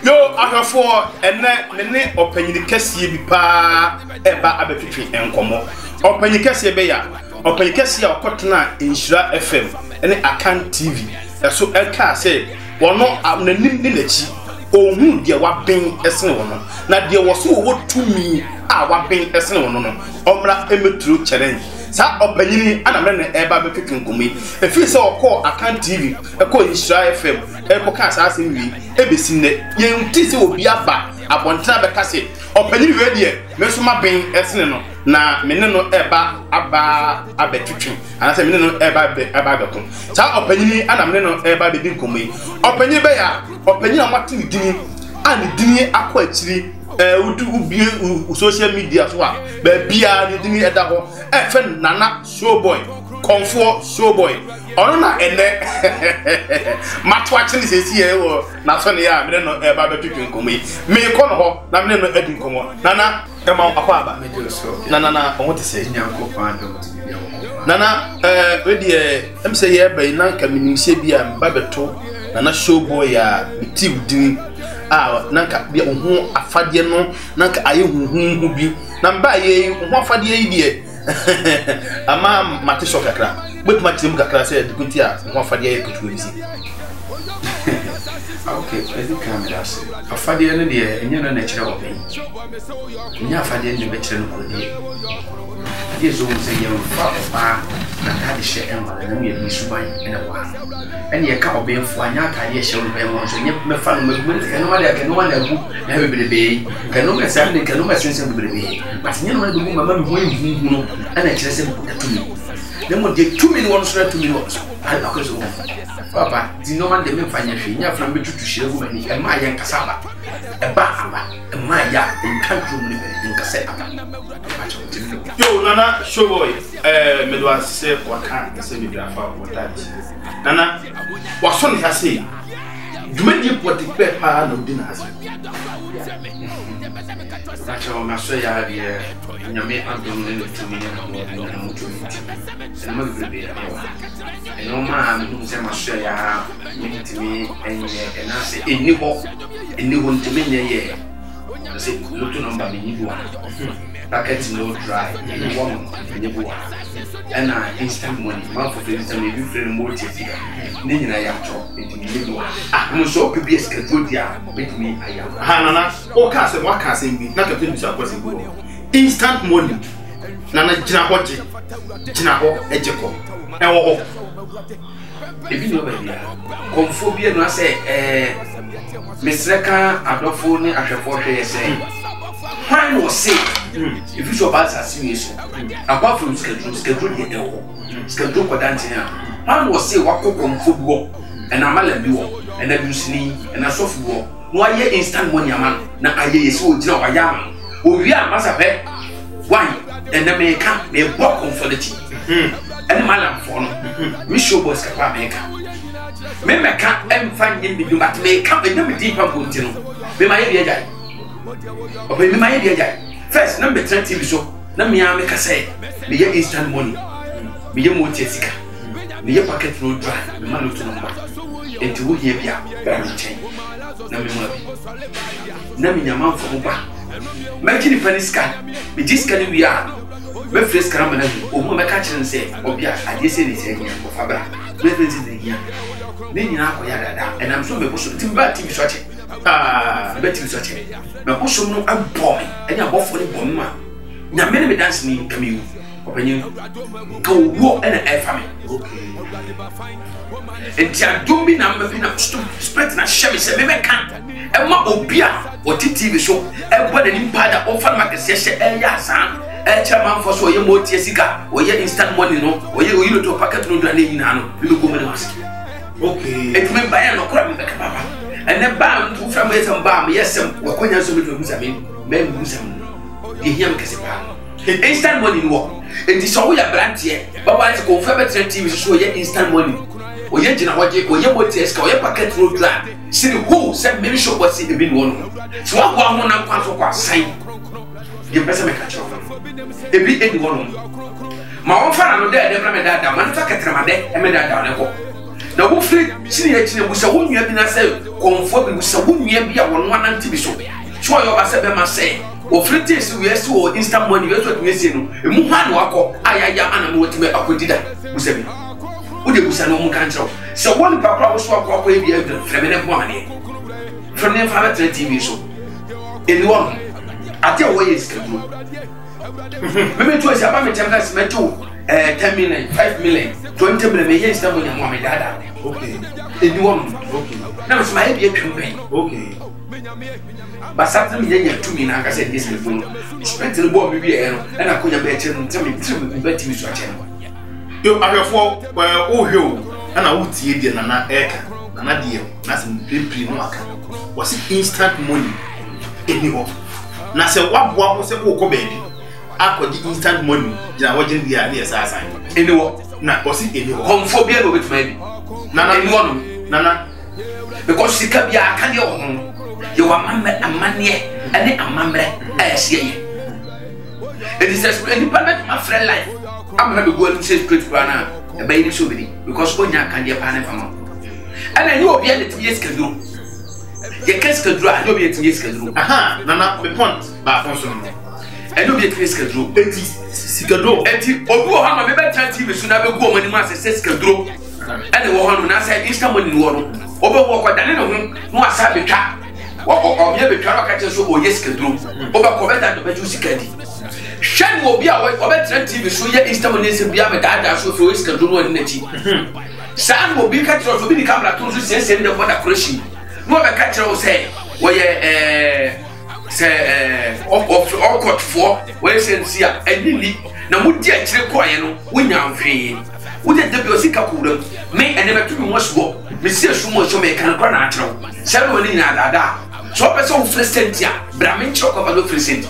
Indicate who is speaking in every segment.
Speaker 1: Yo, ahafo ene opanyini kese bi pa eba abetwetwe enkomo. Opanyi kese be ya. Opanyi kese ya okotena Inshira FM ene Akan TV. Eso elka say wono nanim ni nachi. Ohun de waben esene wono. Na de wo so wo tumi a waben esene wono no. Omra emetru challenge. Sa opanyini anamre na eba betwetwe enkomo. Efi se okọ Akan TV, ekọ Inshira FM, ekọ ka sa asemi ebesinne ye ntisi obi aba abontra beka se opanyini we de me so ma ben esene no na mene no eba aba abetwetwe anase mene no eba abekon sa opanyini anamre no eba be din komai opanyini be ya opanyini amati dini ani dini akọ akiri udu ubie social media so a ba bia ni dini eda ho efe nana showboy Comfort showboy ono na ene matwache ni sesi e wo na so ne ya me no e ba betwetwe nkomai me ko no ho na me no edi nkomo nana e ma akwa aba me do so nana on what say nyanko pan do bia nana we de em say ye ba na ka minimse bia ba beto nana showboy ya bitim din nanka bia ho afade no nanka aye huhu bi na mba ye ho afade yi de ama mate shock akra but matim kakra say dukuti a ho afade ye kutu bi si
Speaker 2: okay edi camera say afade ne de enye no na kire wo ben nya afade ne be kire no ko de ade zo mo say ye fa na ka de she en wala na me bi suban ene wa ene ye ka obenfo anya ka ye she wo ben mo so nye me fa no me no ma de ka no wa na gu na be be ka no me sa ne ka no me sense be be but nye no ma be mama me ho hu no ana kire se ko tumi dem mo de 2 million won so 2 million ala ko so papa di no man de me fa nya hwe nya fra me tutu hire gu mani e ma ya nkasa ba e ba aba e ma ya en country mu ni nkasa aba
Speaker 1: yo nana showboy me do ase kwa kan se bi afa wotati nana waso ne ase dwumadi poti pepa no dina ase
Speaker 2: nacho maso ya bi nyame andom ne tumi ne na mutu se ma bi ya eno ma me se maso ya mitimi enye enase eni ho ntimi nye ye se lutu number bi ni packet no dry any woman any boy and instant money man for instant you friend more tia ni nyina ya cho ntimi ni mo so pbs ka to dia betimi aya
Speaker 1: nana o ka se wa ka se bi na ka to bisa kwase go instant money nana jina ho ejeko e wo ho
Speaker 2: ebi no ba dia konfobia no ase mesreka adofo ni ahwefo hwe se Fine was say if you show bad assassination apart from schedule the echo schedule for dancing fine was say what come football and amala bi wo and abusini and asofu wo no aye instant money man na aye so ogina wa ya man owi amasa pe why and na me ka me block comfortability and malam for no me show boss ka pa me ka me ka em fan yin bi but me ka be na me deep am continue be my area jai open me my area first number 10 TV so na me am ka say me ye instant money me ye mo tesika me ye packet no dry me ma no to number enti wo hia bia ba me chen na me mo abi na me nyama fo ba me kini paniska me diska ni bia me fresh karama na o mo me ka kire say obi a ade se ni se hia ko fabra me fresh ni hia me nyina ko ya dada and am so me ko so timba TV so che beti so che me ko so no abom enya abofo ni bom ma nya me ne dance ni kamiu opanyin ka wo ena e fa me okay entia dombi na me na spread na shame se me ka e ma obi a o TV show e bo na ni pada o fa ma kese she e ya san e chairman for so ye mo tie sika o ye instant money no o ye o yilo to packet no do na ni na no me go me na
Speaker 1: okay
Speaker 2: et me ba ya no kura me ka papa and then bam to from it and bam yes we konya so me musam de hiam kese pa instant money no and the so we are brand here but why is go for better TV so ye instant money o ye jina waje o ye motor ska o ye packet road drive see who said maybe show what see be one so wa ho na kwa so kwa sign ye pesa me ka choro e bi anyone ma on fa na no de me da man fa ketrama de e me da ne ko na wo free chini ya chini busa wo nua bi na say konfo bi busa wo nua bi a won wana nti bi so so yo ba say be ma say wo free test we say wo instant money we so to say no emu ha na wakọ ayaya ana no wotime akodida busa bi wo de busa no mu kan tro so won papa wo so akọ e bi e freme ne ko amane freme ne fa ba TV so anyone ati wo yes kadu me to say aba me temka se me to 10 million 5 million 20 million me yes tamo nya mo me dada
Speaker 1: okay
Speaker 2: anyone
Speaker 1: okay
Speaker 2: na so my be atwumpen
Speaker 1: okay
Speaker 2: basata me nya tumi na aka say this phone spent the boy bi e no na akonya be che no tell me be timi so ache no
Speaker 1: yo ahwefo o hwe na wo tie die nana eka nana die na se mpri no aka was instant money anyhow na se waboa ho se wo ko baby akodi instant money jina wajin dia na yesasa
Speaker 2: anyhow
Speaker 1: na osi anyhow
Speaker 2: homophobia no betima bi
Speaker 1: nana
Speaker 2: anyhow
Speaker 1: nana
Speaker 2: because sika bia aka de ho you wa amane ene amamre ayesie ye it is independent of friend life I'm going to go and say straight now a baby so many because when you can be a pan and I know be at the yes can do you can't schedule I know be at yes can do
Speaker 1: aha nana me point ba fonso no
Speaker 2: I know be at yes can do
Speaker 1: enti sikado
Speaker 2: enti obi o ha ma be better TV so na be go money ma say schedule and wo ho no na say instant money wo no obi wo ko dane no no asa betwa o ye betwa ro ka che so o yes schedule obi ko better do be ju sikadi Shan will be away for better TV so ye installation be a dada so for is can do no energy. San will be catch us to be the camera to send the border crashing. No be catch us say of all court for where send see and nili na mu dia kire ko aye no wonya mhwe. Wo de debio sika kuram me and never to be much go. Me see sumo so me kan kwa na atro. Shan will ni na dada. So person fresent ya bramin chok over no fresent.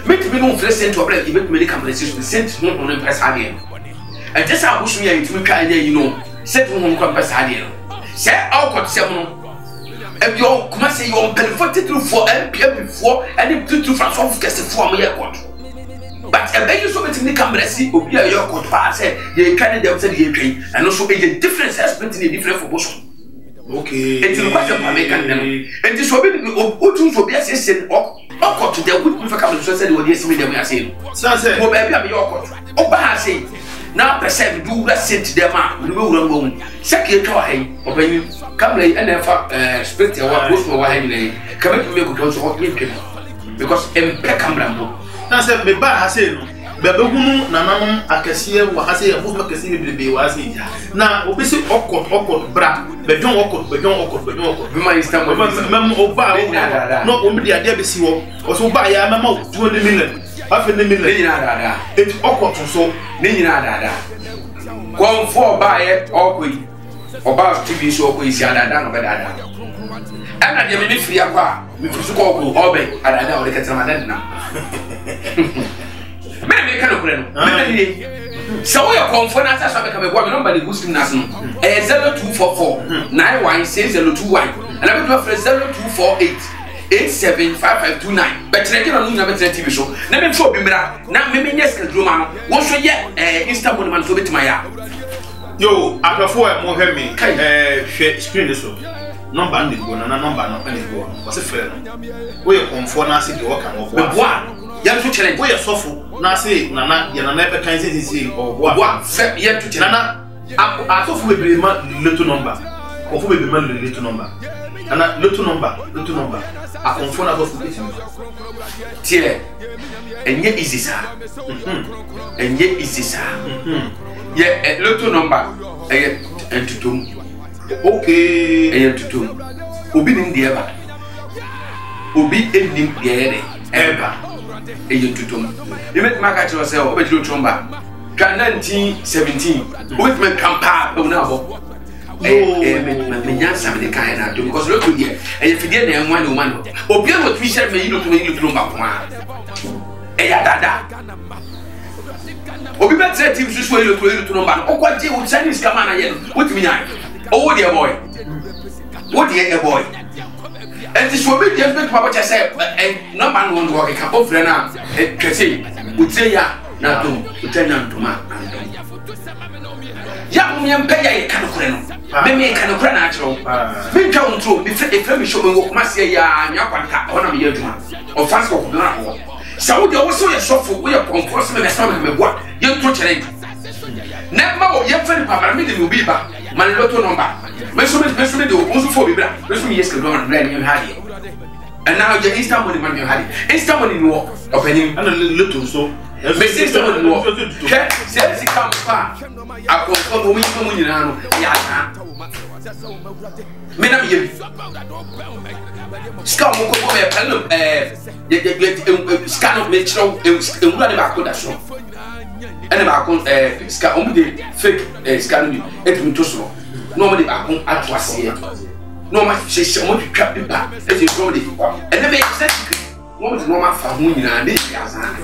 Speaker 2: Make me no fresent to break even medical conversation sent no on press again. And just how bush me to me kind you know set no on press again. Say all got some no. If you come say you on comforted through for MPM before and to from some guest for me court. But a baby so many medical see obi a your court pass say you can them say you train and also a difference aspect in a different for both.
Speaker 1: okay
Speaker 2: It's a question for making them. And this will be what to be assistant or court to the wood for coming so said what yes me them are saying.
Speaker 1: so say
Speaker 2: Mo baby am your court. O ba say now percent do that sent them out. We will run. Second to hey open come lay and then split your post for why lay. Come to me go so hot because camera.
Speaker 1: na say me ba ha say no bebe hunu nanam akese wa ha say wo akese bebe wa say na obisi okot bra bedon okot
Speaker 2: We might stand with
Speaker 1: mem oba no o me dia dia besi wo o so ba ya mama 200 million afi ne million et okot so
Speaker 2: ne nyina dada kon for bae okoi oba TV so okoi si adada no be dada ana de me free akwa me free so ko obe adada o de ketama dada na me kan okure no me ni so we konfo na asa be ka me go me number the muslim nas no 0244 916021 and I be to 0248 875529 betre ke na no betre TV show na me fo bi mra na me me nyes kadro ma no wo so ye insta money man so betima ya
Speaker 1: yo afafo e mo hwe me hwe screen so number ndi go na number no ani go wo se frɛ no wo ye konfo na se de wo kan wo
Speaker 2: be boa ya so challenge
Speaker 1: wo ye sofo na se nana ya nana be kan se o
Speaker 2: boa fe ye to challenge
Speaker 1: nana asofo bebre ma leto number konfo bebre ma leto number ana leto number akonfo na asofo betimi
Speaker 2: tie enye easy sa enye easy sa ye leto number entutum
Speaker 1: okay
Speaker 2: entutum obi nim de eba obi enim de ere eba entutum you make market yourself obi di leto number 1917 with me campa be na bo me nyansa me kan na do because leto here e fidie na enwa no man obi no twisher me yino to me leto number kwa ya dada obi betre TV so so leto number no okwaje wo Chinese kama na ye what me yan oh dear boy what dear boy and this will be just make papa just say number no one work can offer na twese utie ya na to utie na ntoma ya mo yem paya ye kan kure no me kan kure na achiro me twa ontro me fe me show me wo kuma se ya nya kwanta ona me yaduma o fast ko ko na ko sa wo de wo so ye sofo wo ye conference me sa me boa ye to chere na ma wo ye fe ni papa me de me obi ba man loto number me so me de wo so fo bi bra me so me yes ke do na bra ni ha de and now the instant money man you had instant money no opening
Speaker 1: and a little so
Speaker 2: me instant money no say si come far akon mo mi mo nyina no ya na me na me ska mo ko me pelo ska no me chiro ewura ne ba ko da so ene ba ko ska o mo de fake ska no e tumi to so no mo de ba ko atwase no ma she mo twa pipa e je so de ene be exactly mo de no ma fa hu nyina de ya san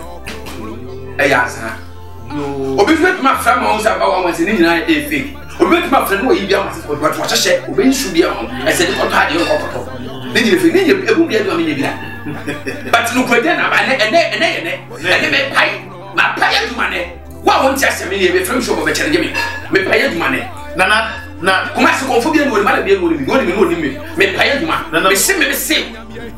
Speaker 2: ya san obi fit ma fa ma unsa ba wa ni nyina e fake obi fit ma fa no yi bia ma ko ba to chese obi nsu bia mo e se de ko to ade ko ko ni nyina fe ni e bu bia do ma nyina but no ko de na ba ene me pai ma pai aduma ne wa won ti asemi ne be frame show be chere me pai aduma ne na kuma se konfobia no mala bia no ni me paya duma me se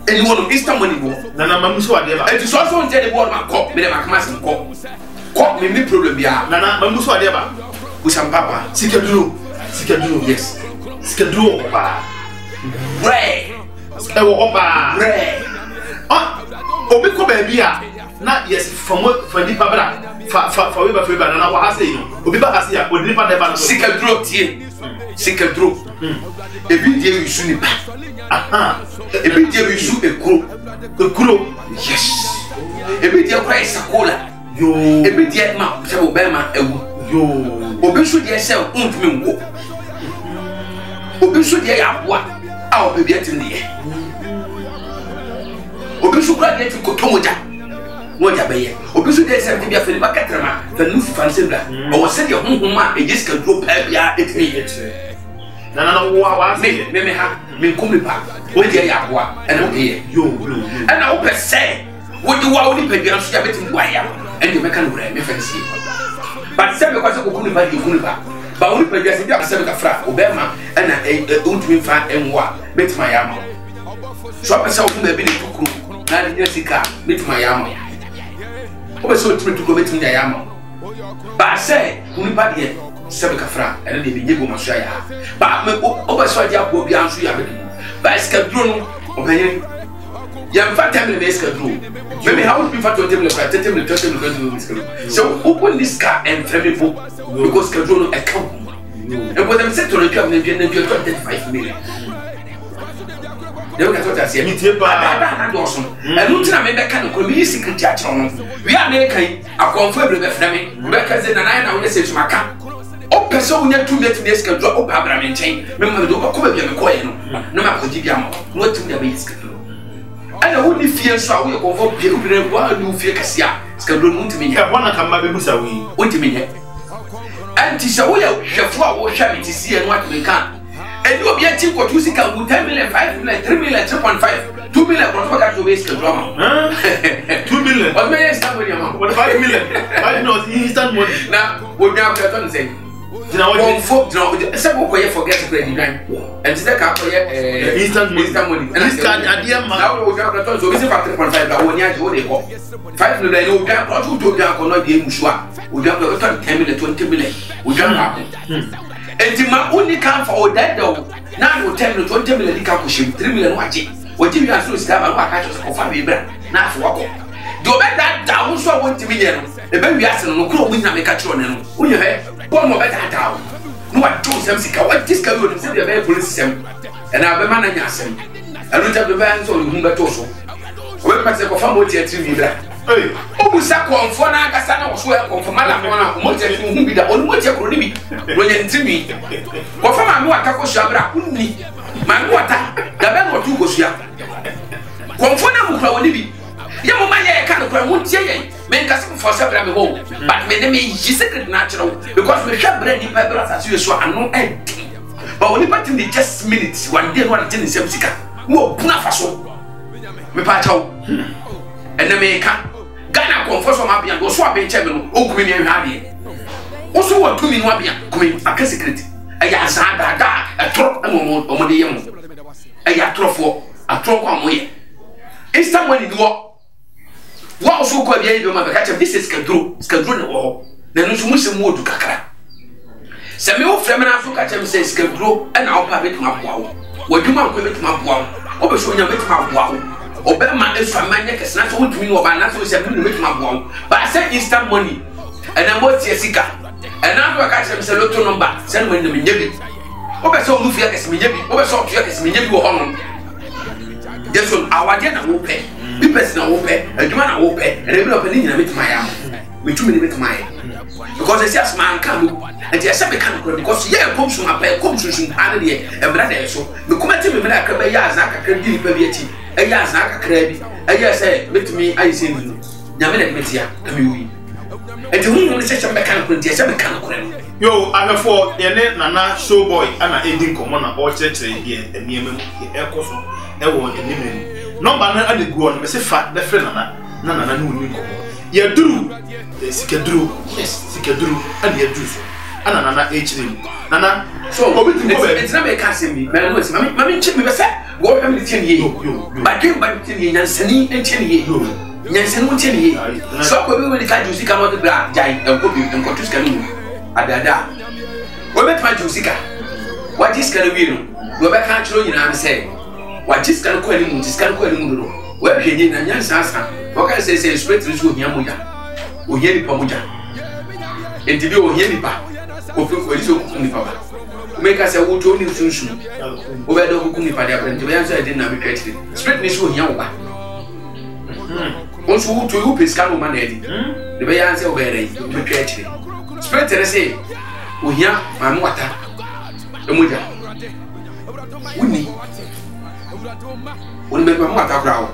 Speaker 2: eni wono instant money bo
Speaker 1: na mamu so ade ba
Speaker 2: e ti so nte de board ma ko me de ma kuma se ko me problem bia
Speaker 1: na mamu so ade ba
Speaker 2: usam papa
Speaker 1: sikaduro
Speaker 2: yes
Speaker 1: sikaduro ba
Speaker 2: bre
Speaker 1: e wo ba
Speaker 2: bre
Speaker 1: obi ko ba bia na yes from the pabra fa we ba na wa ase no obi ba ase ya odi pa de ba no
Speaker 2: sikaduro tie sikaduro ebi die wisu ni pa ebi die wisu ekuro yes ebi die kwa isakola
Speaker 1: yo
Speaker 2: ebi die ma se bo ba ma ewu
Speaker 1: yo
Speaker 2: obi su die se ontumi ngo obi su die ya boa a obi die tim die obi su kwa die tim ko tomoja moja beye obi su die se bi afeli ba katrama fa nufu fansebla o se die honhoma e jiska drop pa bia etimi
Speaker 1: na wa
Speaker 2: me ha me komi pa o die ya boa ena o ye
Speaker 1: yo
Speaker 2: ena o pese wo di wa o ni pe bia so ya betim boa ya ende me kan wura me fancy but se me kwase ko komi pa di komi pa ba o ni pe bia se bia se be ka fra o be ma ena ontumi fa enwa betima ya ma so pese o kuma be ni tukuru na ni sika betima ya ma o be so ontumi tukuru betima ya ma ba se komi pa die sebe kafra ene de binyego maso ya ba me obaso dia bo bia nso ya be ba eskadro no obenye ya mfa temle be eskadro me how be mfa temle kwa temle eskadro so open this car and travel because eskadro no account e bo dem sector no twam na 25 million de ka tota se
Speaker 1: mi tie ba
Speaker 2: na do so enu tina me be ka no ko mi secret ya chiro no we America akonfo ebre be fna me be ka ze na wo se sumaka o person unya tu met me schedule o pa bra me nchen me ma do ko ba bia me ko ye no na ma ko di bia mo no tu me be schedule ana wo ni fie so a wo ye ko fo bia o bra wa ni fie kasia schedule no ntimi nya
Speaker 1: e bona ka ma be busa wi
Speaker 2: o ntimi nya anti sa wo ye hwefo a wo hwa me ti sie no atme kan eni obi anti ko tu sika bu 10 million 5 million 3 million 3.5 2 million ko to ka to be schedule ma
Speaker 1: 2 million
Speaker 2: o me yes money ma
Speaker 1: what 5 million 5 no instant money
Speaker 2: na wo nya ko to say
Speaker 1: dina wo
Speaker 2: se ko ye forget credit nine and se ka ko ye
Speaker 1: instant money this card adia ma
Speaker 2: na wo ga to so bi se 3.5 la wo nya je wo de ko 5 million no ga ko to ga ko no de musua wo ga ko 10 million 20 million wo ga ka enti ma oni kan fa o da do na wo 10 million 20 million ka ko shim 3 million waje waje bi aso sika ba wa ka to ko fa bi bra na afo wako do be da wo so wo ntimi ye no e be wi ase no kro wo nya me ka chiro ne no wo ye he bo mo be da no wa do sem sika wa diska yo no se de be police sem e na be ma na nya asem e no ta be ba nso hu be to so o be pa se ko fa mo ti atri bi bra o bu sa ko onfo na aka sa na wo so e ko ma la ko na mo ti atri hu bi da o mo ti akro ni bi no nya ntimi ko fa ma me wa ka ko sha bra kunni ma me wa ta da be no tu go sua ko onfo na mu kra wo ni bi ya mo ma ye ka no kra mo tie ye men ka se for sabra me ho but me dem yi secret natural because we share bread in paper as you so anu enti but only part in the just minutes one day one thing is sika wo buna faso me pa chawo ene me ka Ghana confess ma bia go so abe che me no o kumi me hwa de Also what 2 minutes wabia come aka secret aya azada da atro omo de yem aya atrofo atro kwa moye instant money do wa also kwa bia yibe ma be catch this is skadro ne wo na no so musem wodu kakra se me wo frem na so catch me say skadro e na wo pa betima boa wo waduma ko betima boa wo obe so nya betima boa wo obema efa manye kesna so wotumi no ba na so se me betima boa wo but I say instant money and I'm what sika and now I catch them say lotto number send me me nyebi obe so mu fia kesi me nyebi obe so fia kesi me nyebi wo hono yes so awade na wo pe bi person na wo pe aduma na wo pe and every open nyina metima ya me tumi ni metima ya because they say as man can and they say be can because yeah come so ma pe come so ane de e bra de so me komati me bra ka be ya azaka kra di pa bi ati e ya azaka kra bi e ya say metumi ayi say ni nyame na metia kami wi and the woman says some mechanical
Speaker 1: yo, I'm a for Nana Showboy and an ending common or church here and near me, air course, ever in the no banner and the go on, Mr. Fat, the friend, Nana, no, you do, Sikadru, yes, Sikadru, and you do, and Nana H. Nana, so it's not a casting me, Mammy, check me, go every 10 years, but give by 10 years and 10 years. Yes, and 10 years. So, we can do Sika on the ground, giant, and copy and Cotuscan. Adada. We met my Josica. What is can we do? We back can't show you now and say, what is can call him, this can call him. Where he did and Yansa. What can I say, straight to Yamuya? O Yeni Pamuja. And to do Yenipa, or Papa. Make us a wood to you soon. Over the Hukumi, to answer, I didn't have a catch. Straight me so Yama. Also, who to you, Piscano Manetti? The way I answer, where they catch it. Spread to say, we hear my water. The Muja. We will make my water growl.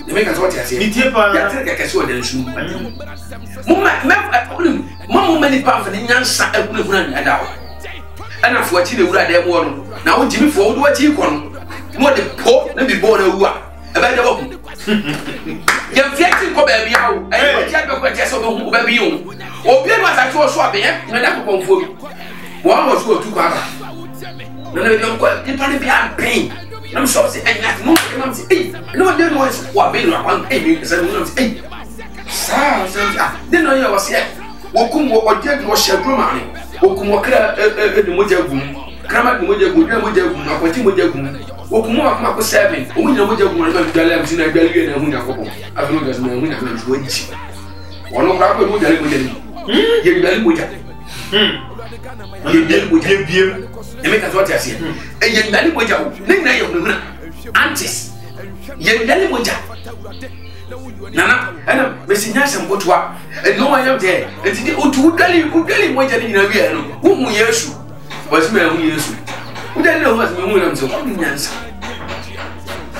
Speaker 1: The make us what I say. I can show them soon. Mamma, many pounds and Yansa and run a doubt. And I'm watching the right there. Now, Jimmy Ford, what you want? More the poor, let me born a war. About the open. You're fetching for baby out, and you're just over baby you. Or play was I told Swabby, and I come for you. One was go to Quara. No, don't go, you probably be on pain. I'm sorry, and that's no, no, there was what being around 8 minutes and minutes 8. Then I was here. Wokum or Jet was Shadromani. Wokum or the Mujagum, Kramat Mujagum, or Mujagum. Wokumako 7, we know what you're going to do. I'm seeing a billion and winner couple. As long as my winner is wage. One of our good you very much. You give make us what I say. And you very much. Name aunties. You very much. Nana, and I'm missing some good work. And no one out there. And today, who tell you what in a year? Whom we use was me who use. We don't know what we want to answer.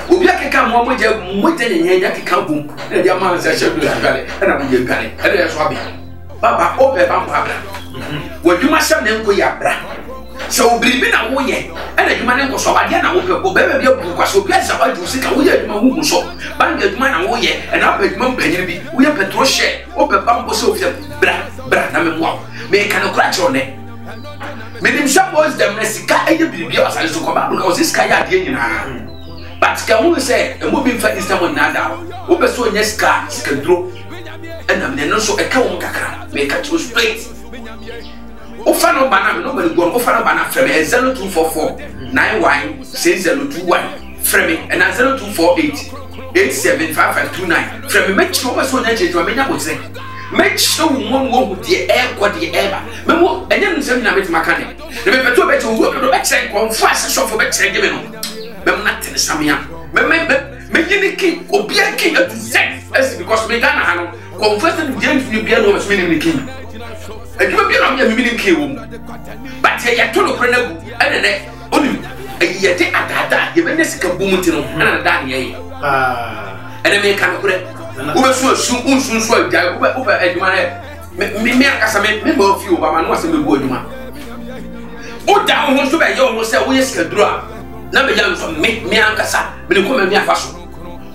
Speaker 1: We are come one way, more than a Yaki Kampum, and your man says, and I'm your galley, and there's Wabi. Papa, open Papa. When you must have them go yabra. So, believe a way, and a man was so Adiana will go baby, was so pleasant about to see a weird man, so banded man away, and up at Mount Penny, we have petrol share, open bamboo Sophia, bra, make an crash on it. Many was the Messica and the Bibios as to come out because this guy again. But can we say a moving for Istanbul Nada? Over so yes, cars can draw, and I'm then also a cow make a two straight. Ofano banana, nobody go offer banana from 0244 91 6021 from me and 0248 875529 from me. Make sure so that you would say. Make sure one with the air, what the air. Memo, and then send me to mechanic. Remember to bet you work on the backside, one fast shop for backside given. Mem not in the Samia. Maybe king or be a king of the sex, because we got a hand. Confessing James will be almost meaning the king. And you will be on your meaning king. But you are told Prenel and then only a year at that, given this kaboom and a dime. And I make a good. Who soon so die over at my head. Me, as I made member of you, but I was a good woman. Oh, down wants to be your almost a waste draw. Never young from me, Ancasa, but you come and me a fashion.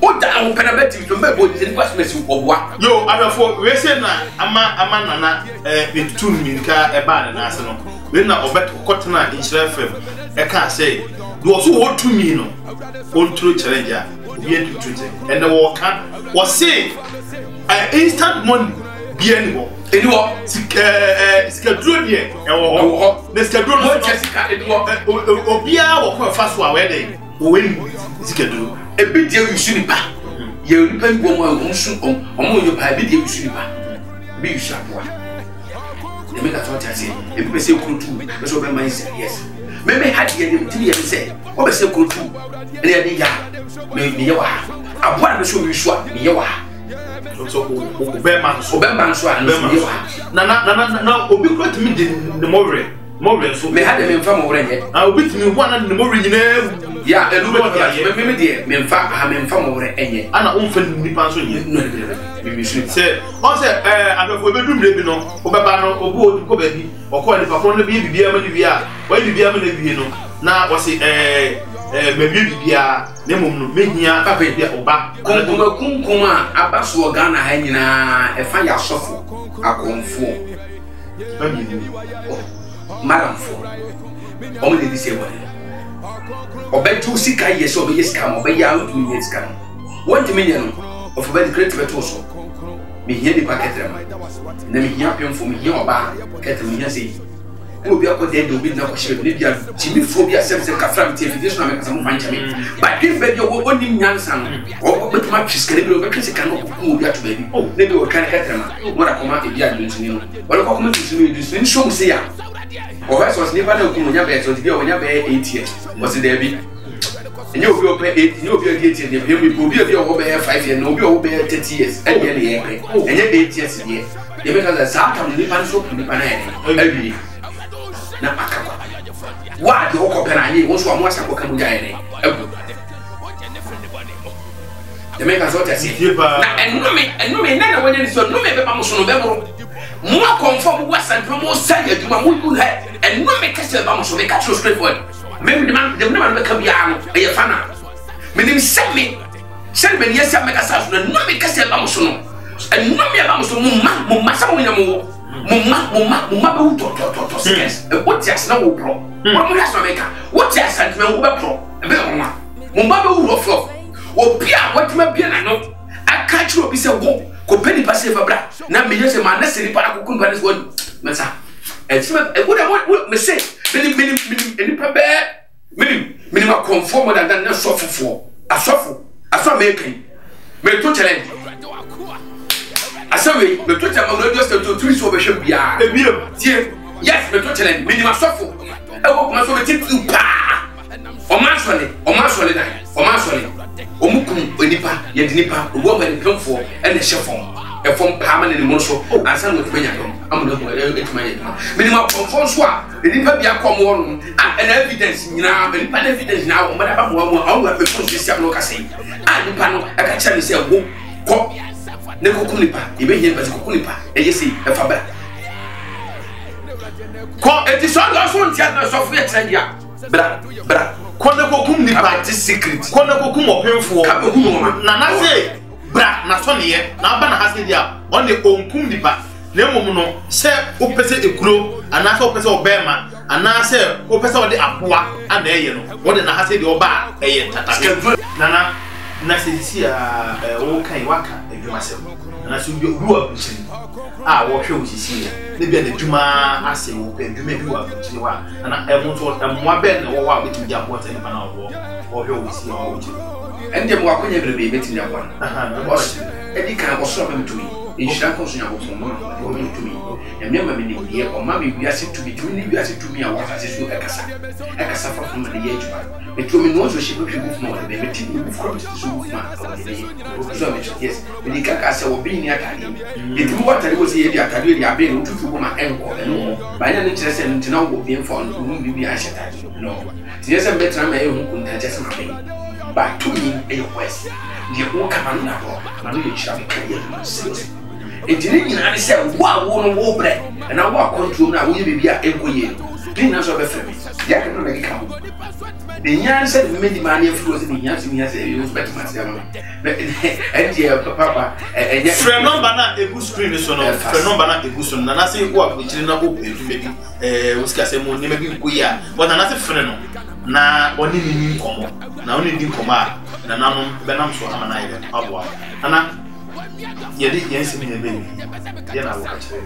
Speaker 2: Oda on penabeti to mebo di nipa smesi obwa.
Speaker 1: Yo, adafo we say na ama nana betu minka e ba na ase no. We na obet kotena Israel FM e ka say do so what to me no. On true challenge a obi entutu che. And the worker was say instant money bi eniwo.
Speaker 2: Eniwo
Speaker 1: Schedule die e wo ho. The schedule
Speaker 2: no Jessica eniwo.
Speaker 1: Obia wo ko fa so a we dey. O we schedule.
Speaker 2: Ebi die yusu nipa. Ye nipa bi wo mo nsu omo yo pa ebi die yusu nipa. Bi yusu apoa. They make a thought I say, if we say Kutu, that's what my say, yes. Maybe had you to say, what I say Kutu, and the ya, maybe you are. I want to show you swap, you are. So, Oberman, Swan, no, Obi got me the more, so may have them from already. I'll beat me one and the more in there. Yeah, and maybe dear, men fat, I mean from over any, and I won't find the person you say. Also, I don't know, maybe no, Obabano, or go to baby, or call it upon the baby, be a money, why you be a money, now was it maybe be a name, making a paper oba, Kuma, Abasu, Ghana, hanging a fire shuffle, a conform. Madam for only this way. Obey 2 sika years or yes, come obey out 2 years come. 1 million of a very great virtuoso. Me hear the packet, then me yapion for me here or back, get me say. Who be up with them to be no shame, Libya, Jimmy Phobia, Seven Cafram, this one makes some fine to me. But give baby your only young son, or but much is credible because it cannot move to baby. Oh, maybe we can't get them. What I command the young you. What a comment is to me, show say. Or else was never no Kunya so to be on your 8 years. Was it there be? And you'll be over 8, you'll be 8 years, you'll be over 5 years, no be over 30 years, and yet 8 years a year. You make us a South Lipan soap in the Panay every year. Now, why the Okopenani was one was a Kokamugay? The make us what I say, and no me, never when it's so no me, Bamuson. More conform Western from more say to my wood head, and no make us about so they catch you straightforward. Maybe the man become young, a fan. Meaning send me yes, I make a sound, and no make us about so. And no me about so Mumma, what just no pro? What has to make what just sent me over pro? A bit of Mumma will flow. Oh, Pia, what may be I know. I catch you a piece of wool. Company passive bra. Now me just man necessary para kukumba this one. Masa. What I want me say. Minimum conform than that suffer for. I suffer. I saw making. Me to challenge. I saw me to tell my just to 3 so should be yes, me to challenge. Minimum suffer. I walk my so to pa. O man solid. Omukum onipa ye nipa wo ma nipa for e na hyefon e fom paama ne mo so ansa no tbenya dom amuna ko etuma ye minimum fom so a nipa bia kom wo no and evidence nyina nipa evidence na wo ma ba mo wo be so sia no ka sei nipa no e ka kire se wo ko ne kokum nipa e be hie ba se kokum nipa e ye sei e fa ba ko e ti so do so ntia na so fu ye trendia bra Kona kokum nipa this secret. Kona kokum opemfo. Na na say bra na so ne ye na ba na ha say dia on the onkum nipa. Na emom no se opese ekuro ana se opese obema ana se opese ode apoa ana eye no. Wode na ha say dia oba eye tata. Na se si wo kan waka adwuma se. Na so bi obu abuchiri. Wo hwe osisi ne bia na adwuma ase wo pe adwuma bi wa abuchiri wa na emo so emwa be na wo wa betu dia bo te ne bana wo hwe osisi wo abuchiri ende mo akonya bere betu dia bo na edi kan wo so be mutumi inshira ko so nya bo mo wo me mutumi eme ma me ne die o ma me bia se tumi tumi ne bia se tumi a wa se so ekasa fa fun ne ye adwuma etumi no so shibu shibu fun wo be meti bu from so bu ma so me yes edi kaka se wo bi ni atade etumi watare wo se ye di atade di abe no tutu ko ma enko no ba nya ne kire se ntina wo bi enfo no bi a shetade no tiye se betra ma ye hu kun ta jese ma be ba tumi e west di wo ka ma na bo ma no ye chira ka ye no serious etini nyina ne se wo no wo bre na wo control na wo ye bibia enko ye ni na so be frame ya ka no me ka The young said, many money influence in young seniors, you better myself. And dear papa, and yes,
Speaker 1: Frenobana, a good screen is on Frenobana, a good son, and I say, what which is not open, maybe, was Cassamo, maybe we are, but another friend. Na oni ni komo na oni di koma na nanom benam so amana ile abwa ana yedi yensi ni be ye na wo ka kire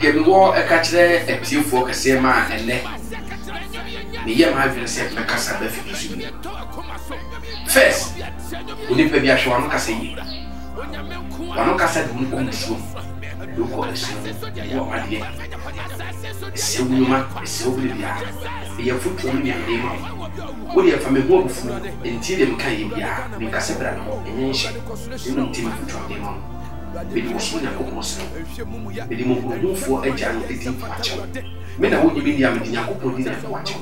Speaker 2: ke mo e ka kire e tiefo kase ma ene ni ye ma bi se me kasa ba fi su first oni pe bi ahwe wano kasa yi wano kasa de mo ko su do ko su wo ma die se wuma se obibia ye futu mi ande ma wo de fa me ho ofu enti de mka ye bia me kasa bra no enye nche enu enti me futu ande ma be di musu na ko mo so be di mo ko fo agya no edi acha me na wo nyi bi dia me di yakopon di na fo acha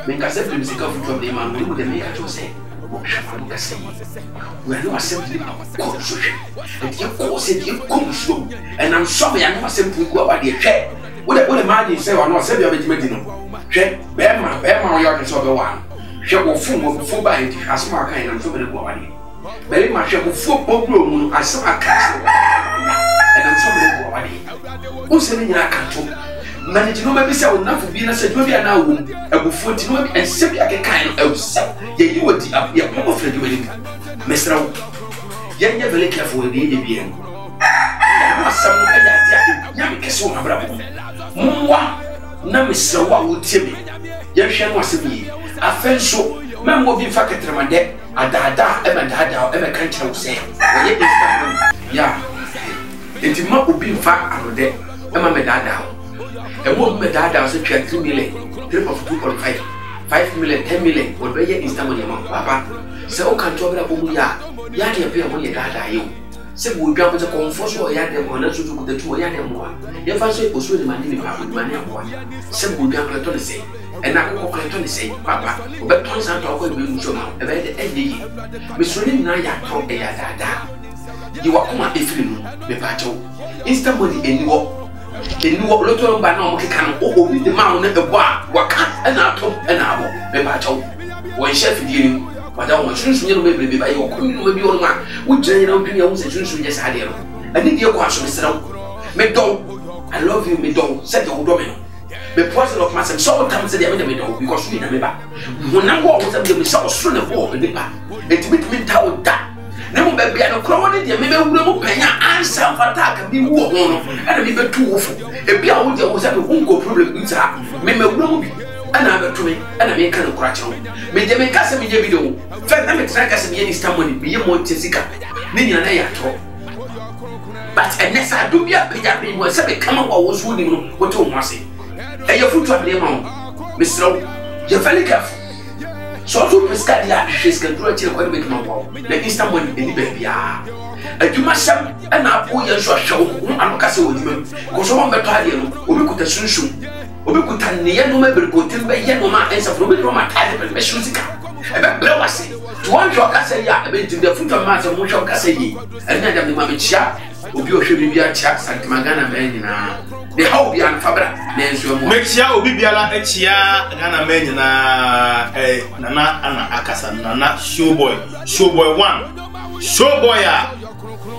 Speaker 2: me kasa bra musika futu ande ma no de me ka cho se mo shafa mo kasa we no assembly ko so hwe enti ko se di ko musu and am so me ya no assembly ko aba de hwe what man say or not say you be no hwe be ma yo so be wan hwe wo fu ba enti asma kan na so be go wani be ma hwe wo fu pobro mu asma kan and am so be go wani o se ni nya kan to manage no be say o na fu bi na say do bi na wo abufu ti no bi ense bi akekan no awsa ye yi wodi ya ko ofre di wani mesra wo ye nya very careful with the bi en na asam no ya dia nya me kese wo mabra bo Mwa na mesra wa wotiemi ye hwe no asebi afenso memmo bi fa ketremade adada e me kan kire wo se wo ye Instagram ya enti ma obi fa anode e ma me dada e mo me dada se twa 3 million 3.5 5 million 10 million wo be ye Instagram ma papa se o kan to bra bo mu ya de be mo ye dada yo se wo dwa ko konfoso ya de mo na tutu ko de tu ya de mo ya fa so e poso de mani ni pa mani akwa se wo dwa ko to de se e na ko ko to de se papa o be ton san to ko be mu so ma e be de e yi me so ni na ya to e ya dada yi wa kuma e fili no be pa cho Instagram eni wo lo to ba na mo ke kan o obi de ma no e bo a wa ka e na to e na abo be pa cho wo chef di ni Madam, what should you be by your queen will be on my would general opinion was a should just had him. I need your question, Mr. Medo, I love you, Medo, said the old woman. The person of myself so comes to the end of it because we never. When I walk with them, we saw soon of war in the back. It meant me told that. Never be a crowd, the maybe will pay answer for attack and be war and be too awful. A beer would was a won't problem with her. Maybe will be. And I'm to me, and I make a crash on. May they make us a video. Fact, I'm trying to see any stamina, be a more Jessica. Many and I talk. But unless I do be a pay, was a come up was wooing what you must say. And your foot up the amount, Mr. You're very careful. So to Piscadia, she's going to tell what make my wall. The instant one in the baby. And you must have an apple and show. I'm castle with you. Because one battalion will be soon. Obi kutania no mebere kotem be ye no ma ensa fro be no ma tade be shusika e be ble wase to wan jo ka say ya e be tim de futo ma se mo jo ka say yi e nya dem ma me chia obi o hwe bibia chia santimagana me nyina de how bia na fabra na enso mo
Speaker 1: me chia obi biala e chia gana me nyina nana ana akasa nana showboy 1 showboy a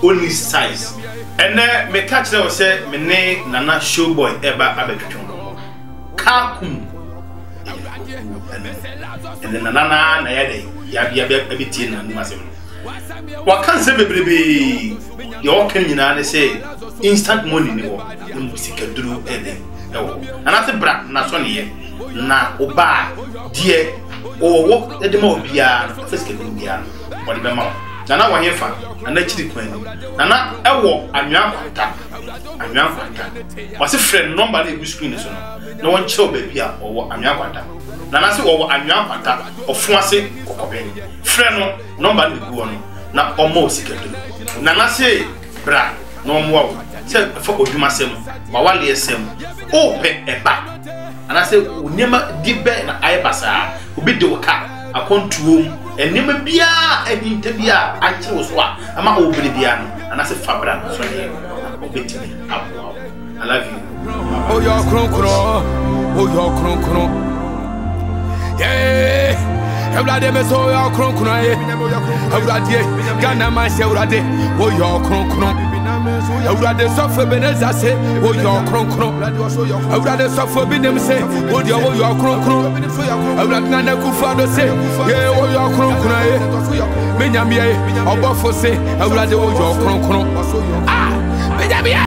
Speaker 1: only size ene me catch them say me ne nana showboy eba abetwetwe Kakum and then Nana Nayade, Yabia Bitin and Masim. What can say, baby? Your Kenyan say instant money, no music drew Eddie. And after Brat, Nasoni, Na Oba, dear, or walk the demo beyond physical beyond what the mouth. Nana one here fan, and let you queen. Nana, I walk and Yankwata. And Yankwata was a friend, nobody who screen so. No one show baby or Anyakwata. Nanasi or Anyakwata or Fwase Kokobe. Friend, nobody go on. Na almost secret. Nanasi, bra, no more. Say for Ojumasem, Mawali SM, open a back. And I say, we never give back an eyebasa, who be the car, a contour, and never be a interview. I chose what I'm a old Bibiano, and I said, Fabra, sorry, obey me. I love you.
Speaker 3: Oh, your crown, oh, your crown. Everybody me so your kron kron ye. Everybody Ghana man say everybody wo your kron kron. Everybody suffer beneza say wo your kron kron. Everybody suffer benem say wo your kron kron. Everybody na Kufuor say yeah wo your kron kron ye. Menyame ye obofo say everybody wo your kron kron. Ah menyame